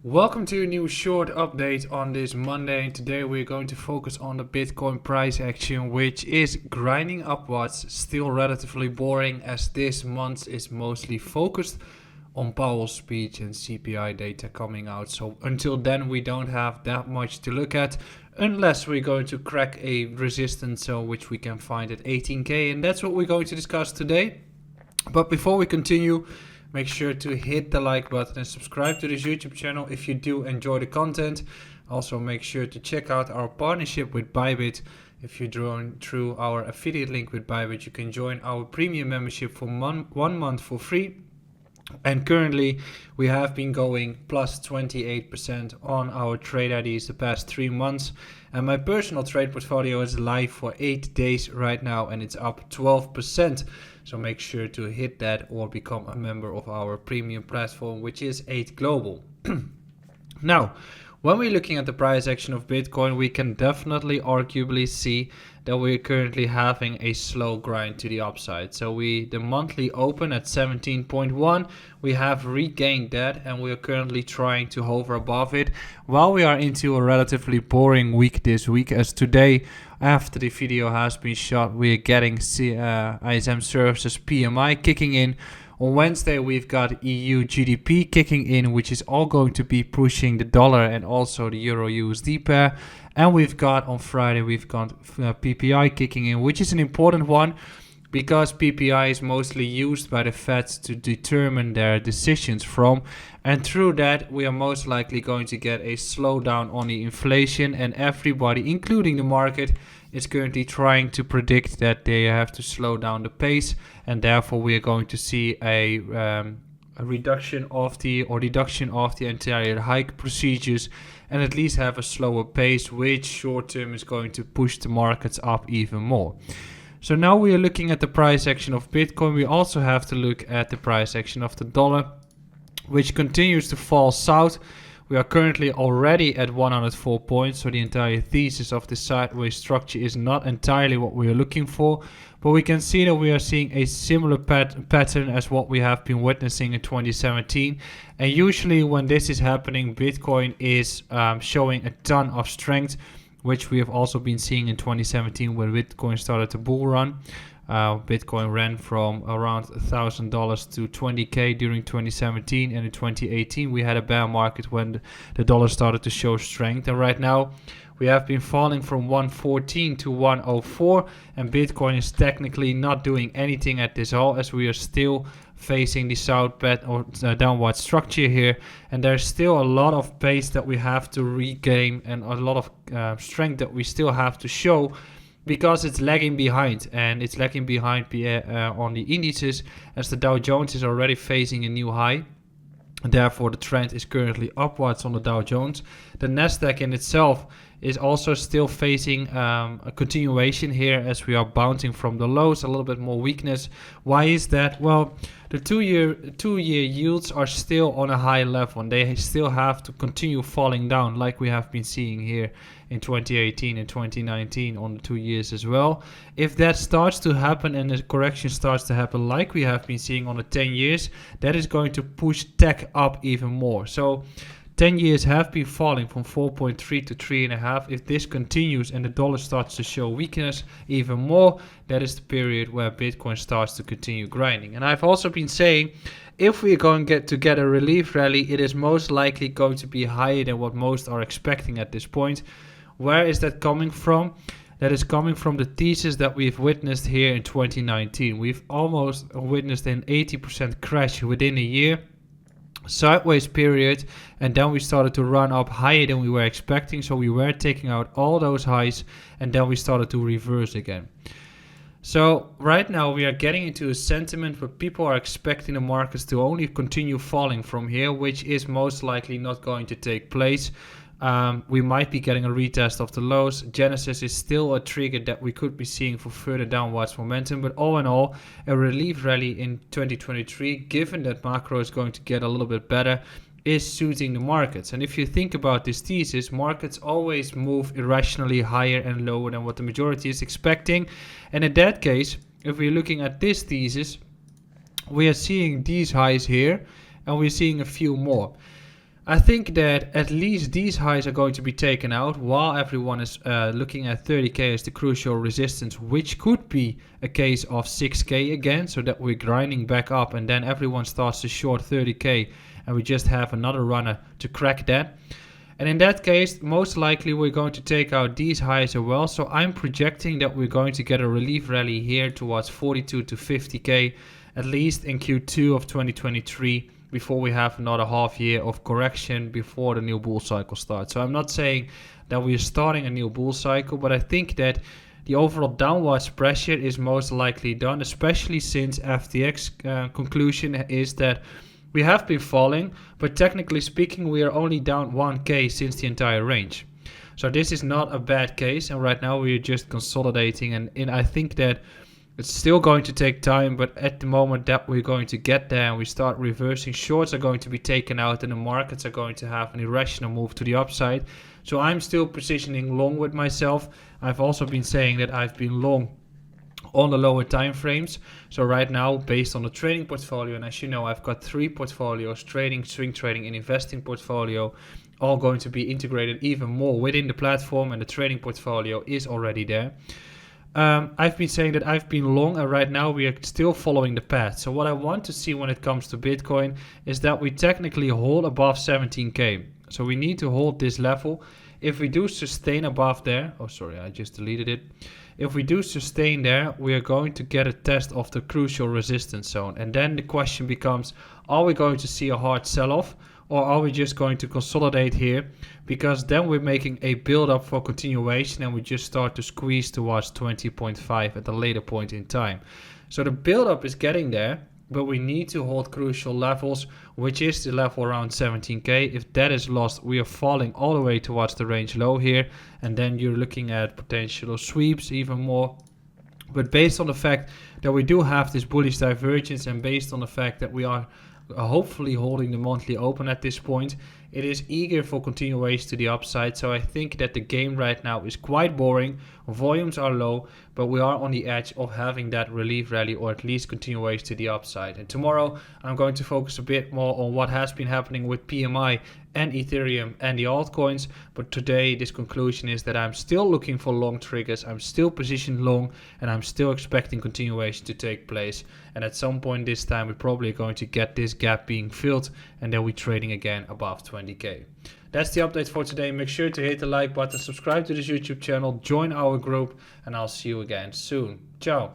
Welcome to a new short update on this Monday. Today we're going to focus on the Bitcoin price action, which is grinding upwards, still relatively boring as this month is mostly focused on Powell's speech and CPI data coming out. So until then we don't have that much to look at unless we're going to crack a resistance zone which we can find at 18k, and that's what we're going to discuss today. But before we continue, make sure to hit the like button and subscribe to this YouTube channel if you do enjoy the content. Also make sure to check out our partnership with ByBit. If you join through our affiliate link with ByBit, you can join our premium membership for 1 month for free. And currently we have been going plus 28% on our trade IDs the past 3 months. And my personal trade portfolio is live for 8 days right now and it's up 12%. So make sure to hit that or become a member of our premium platform, which is 8 Global. Now, when we're looking at the price action of Bitcoin, we can definitely arguably see that we're currently having a slow grind to the upside. So the monthly open at 17.1, we have regained that and we are currently trying to hover above it while we are into a relatively boring week this week, as today after the video has been shot we are getting ISM services PMI kicking in. On Wednesday, we've got EU GDP kicking in, which is all going to be pushing the dollar and also the Euro USD pair. And we've got on Friday, we've got PPI kicking in, which is an important one because PPI is mostly used by the Fed to determine their decisions from. And through that, we are most likely going to get a slowdown on the inflation, and everybody, including the market, is currently trying to predict that they have to slow down the pace, and therefore we are going to see a reduction of the deduction of the entire hike procedures and at least have a slower pace, which short term is going to push the markets up even more. So now we are looking at the price action of Bitcoin. We also have to look at the price action of the dollar, which continues to fall south. We are currently already at 104 points, so the entire thesis of the sideways structure is not entirely what we are looking for. But we can see that we are seeing a similar pattern as what we have been witnessing in 2017. And usually when this is happening, Bitcoin is showing a ton of strength, which we have also been seeing in 2017 when Bitcoin started the bull run. Bitcoin ran from around $1,000 to 20k during 2017, and in 2018 we had a bear market when the dollar started to show strength. And right now we have been falling from 114 to 104, and Bitcoin is technically not doing anything at this all, as we are still facing the downward structure here, and there's still a lot of pace that we have to regain and a lot of strength that we still have to show, because it's lagging behind, and it's lagging behind on the indices, as the Dow Jones is already facing a new high. And therefore the trend is currently upwards on the Dow Jones. The Nasdaq in itself is also still facing a continuation here, as we are bouncing from the lows, a little bit more weakness. Why is that? Well, the two-year yields are still on a high level, and they still have to continue falling down like we have been seeing here in 2018 and 2019 on the 2 years as well. If that starts to happen and the correction starts to happen like we have been seeing on the 10 years, that is going to push tech up even more. So 10 years have been falling from 4.3 to 3.5. If this continues and the dollar starts to show weakness even more, that is the period where Bitcoin starts to continue grinding. And I've also been saying, if we're going to get a relief rally, it is most likely going to be higher than what most are expecting at this point. Where is that coming from? That is coming from the thesis that we've witnessed here in 2019. We've almost witnessed an 80% crash within a year, sideways period, and then we started to run up higher than we were expecting. So we were taking out all those highs, and then we started to reverse again. So right now we are getting into a sentiment where people are expecting the markets to only continue falling from here, which is most likely not going to take place. We might be getting a retest of the lows. Genesis is still a trigger that we could be seeing for further downwards momentum, but all in all, a relief rally in 2023, given that macro is going to get a little bit better, is suiting the markets. And if you think about this thesis, markets always move irrationally higher and lower than what the majority is expecting. And in that case, if we're looking at this thesis, we are seeing these highs here, and we're seeing a few more. I think that at least these highs are going to be taken out while everyone is looking at 30k as the crucial resistance, which could be a case of 6k again, so that we're grinding back up and then everyone starts to short 30k and we just have another runner to crack that. And in that case, most likely we're going to take out these highs as well. So I'm projecting that we're going to get a relief rally here towards 42 to 50k, at least in Q2 of 2023, before we have another half year of correction before the new bull cycle starts. So I'm not saying that we are starting a new bull cycle, but I think that the overall downwards pressure is most likely done, especially since FTX conclusion is that we have been falling, but technically speaking, we are only down 1k since the entire range. So this is not a bad case, and right now we are just consolidating, and I think that it's still going to take time, but at the moment that we're going to get there and we start reversing, shorts are going to be taken out and the markets are going to have an irrational move to the upside. So I'm still positioning long with myself. I've also been saying that I've been long on the lower time frames. So right now, based on the trading portfolio, and as you know, I've got 3 portfolios, trading, swing trading, and investing portfolio, all going to be integrated even more within the platform, and the trading portfolio is already there. I've been saying that I've been long, and right now we are still following the path. So what I want to see when it comes to Bitcoin is that we technically hold above 17k. So we need to hold this level. If we do sustain above there, oh sorry, I just deleted it. If we do sustain there, we are going to get a test of the crucial resistance zone. And then the question becomes, are we going to see a hard sell-off? Or are we just going to consolidate here? Because then we're making a build up for continuation and we just start to squeeze towards 20.5 at a later point in time. So the build up is getting there, but we need to hold crucial levels, which is the level around 17k. If that is lost, we are falling all the way towards the range low here, and then you're looking at potential sweeps even more. But based on the fact that we do have this bullish divergence, and based on the fact that we are hopefully holding the monthly open at this point, it is eager for continuation to the upside. So I think that the game right now is quite boring, volumes are low, but we are on the edge of having that relief rally, or at least continuation to the upside. And tomorrow I'm going to focus a bit more on what has been happening with PMI and Ethereum and the altcoins. But today this conclusion is that I'm still looking for long triggers, I'm still positioned long, and I'm still expecting continuation to take place. And at some point this time we're probably going to get this gap being filled, and then we're trading again above 20k. That's the update for today. Make sure to hit the like button, subscribe to this YouTube channel, join our group, and I'll see you again soon. Ciao.